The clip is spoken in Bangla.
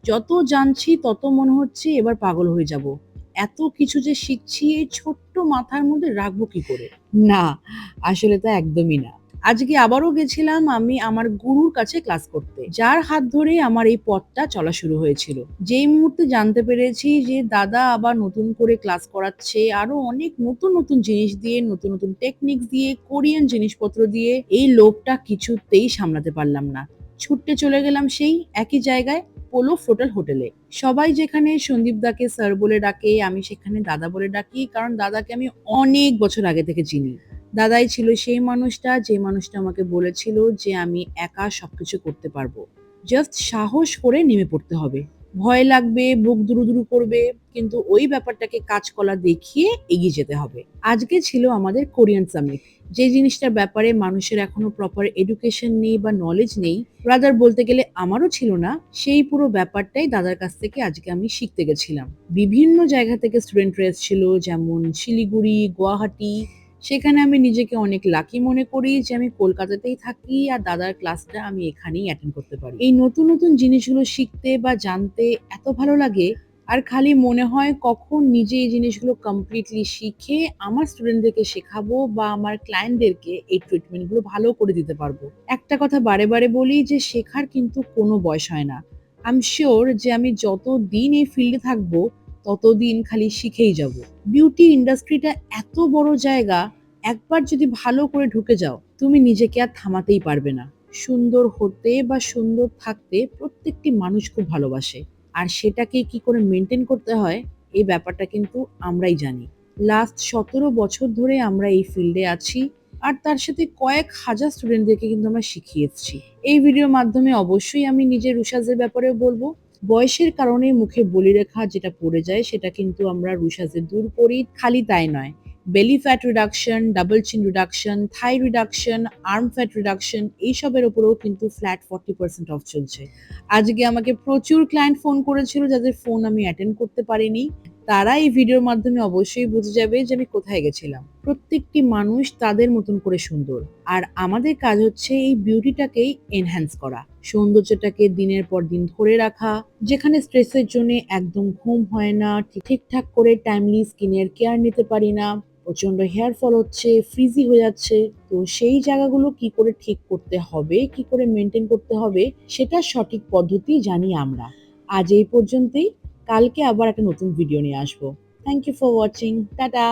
যত জানছি তত মনে হচ্ছে এবার পাগল হয়ে যাব। এত কিছু যে শিখছি এই ছোট্ট মাথার মধ্যে রাখবো কি করে? না, আসলে তা একদমই না। আজকে আবারও গেছিলাম আমি আমার গুরুর কাছে ক্লাস করতে। যার হাত ধরেই আমার এই পথটা চলা শুরু হয়েছিল। যেই মুহূর্তে জানতে পেরেছি যে দাদা আবার নতুন করে ক্লাস করাচ্ছে, আরো অনেক নতুন, নতুন জিনিস দিয়ে, নতুন, নতুন টেকনিকস দিয়ে, কোরিয়ান জিনিসপত্র দিয়ে, এই লোভটা কিছুতেই সামলাতে পারলাম না। ছুটতে চলে গেলাম সেই একই জায়গায়, পোলো ফ্লোটাল হোটেলে। সবাই যেখানে সন্দীপ দাকে স্যার বলে ডাকে, আমি সেখানে দাদা বলে ডাকি। কারণ দাদাকে আমি অনেক বছর আগে থেকে চিনি। দাদাই ছিল সেই মানুষটা যে মানুষটা আমাকে বলেছিল যে আমি একা সবকিছু করতে পারবো। জাস্ট সাহস করে নেমে পড়তে হবে। ভয় লাগবে, বুক দুরুদুরু করবে, কিন্তু ওই ব্যাপারটাকে কাজকলা দেখিয়ে এগিয়ে যেতে হবে। আজকে ছিল আমাদের কোরিয়ান সামিট। যে জিনিসটার ব্যাপারে মানুষের এখনো প্রপার এডুকেশন নেই বা নলেজ নেই, রাদার বলতে গেলে আমারও ছিল না, সেই পুরো ব্যাপারটাই দাদার কাছ থেকে আজকে আমি শিখতে গেছিলাম। বিভিন্ন জায়গা থেকে স্টুডেন্টরা এসেছিল, যেমন শিলিগুড়ি, গুয়াহাটি। সেখানে আমি নিজেকে অনেক লাকি মনে করি যে আমি কলকাতাতেই থাকি আর দাদার ক্লাসটা আমি এখানেই অ্যাটেন্ড করতে পারি। এই নতুন নতুন জিনিসগুলো শিখতে বা জানতে এত ভালো লাগে, আর খালি মনে হয় কখন নিজে এই জিনিসগুলো কমপ্লিটলি শিখে আমার স্টুডেন্টদেরকে শেখাবো বা আমার ক্লায়েন্টদেরকে এই ট্রিটমেন্টগুলো ভালো করে দিতে পারবো। একটা কথা বারে বারে বলি যে শেখার কিন্তু কোনো বয়স হয় না। আই এম শিওর যে আমি যতদিন এই ফিল্ডে থাকবো ততদিন খালি শিখেই যাব। বিউটি ইন্ডাস্ট্রিটা এত বড় জায়গা, একবার যদি ভালো করে ঢুকে যাও তুমি নিজেকে আর থামাতেই পারবে না। সুন্দর হতে বা সুন্দর থাকতে প্রত্যেকটি মানুষ খুব ভালোবাসে, আর সেটাকে কি করে মেনটেন করতে হয় এই ব্যাপারটা কিন্তু আমরাই জানি। লাস্ট 17 বছর ধরে আমরা এই ফিল্ডে আছি, আর তার সাথে কয়েক হাজার স্টুডেন্টদেরকে কিন্তু আমরা শিখিয়ে এসেছি। এই ভিডিওর মাধ্যমে অবশ্যই আমি নিজের রুশাজের ব্যাপারেও বলবো। বয়সের কারণে মুখে বলিরেখা যেটা পড়ে যায় সেটা কিন্তু আমরা রুশাজে দূর করি, খালি তাই নয়, belly fat reduction, double chin reduction, thigh reduction, arm fat reduction, এইসবের উপরেও কিন্তু ফ্ল্যাট 40% অফ চলছে। আজকে আমাকে প্রচুর ক্লায়েন্ট ফোন করেছিল যাদের ফোন আমি অ্যাটেন্ড করতে পারিনি। তারা এই ভিডিওর মাধ্যমে অবশ্যই বুঝে যাবে যে আমি কোথায় গেছিলাম। প্রত্যেকটি মানুষ তাদের মতন করে সুন্দর, আর আমাদের কাজ হচ্ছে এই বিউটিটাকেই এনহ্যান্স করা, সৌন্দর্যটাকে দিনের পর দিন ধরে রাখা। যেখানে স্ট্রেসের জন্য একদম ঘুম হয় না, ঠিকঠাক করে টাইমলি স্কিনের কেয়ার নিতে পারি না, প্রচন্ড হেয়ার ফল হচ্ছে, ফ্রিজি হয়ে যাচ্ছে, তো সেই জায়গাগুলো কি করে ঠিক করতে হবে, কি করে মেনটেন করতে হবে, সেটা সঠিক পদ্ধতি জানি আমরা। আজ এই পর্যন্তই। কালকে আবার একটা নতুন ভিডিও নিয়ে আসবো। Thank you for watching. Tata.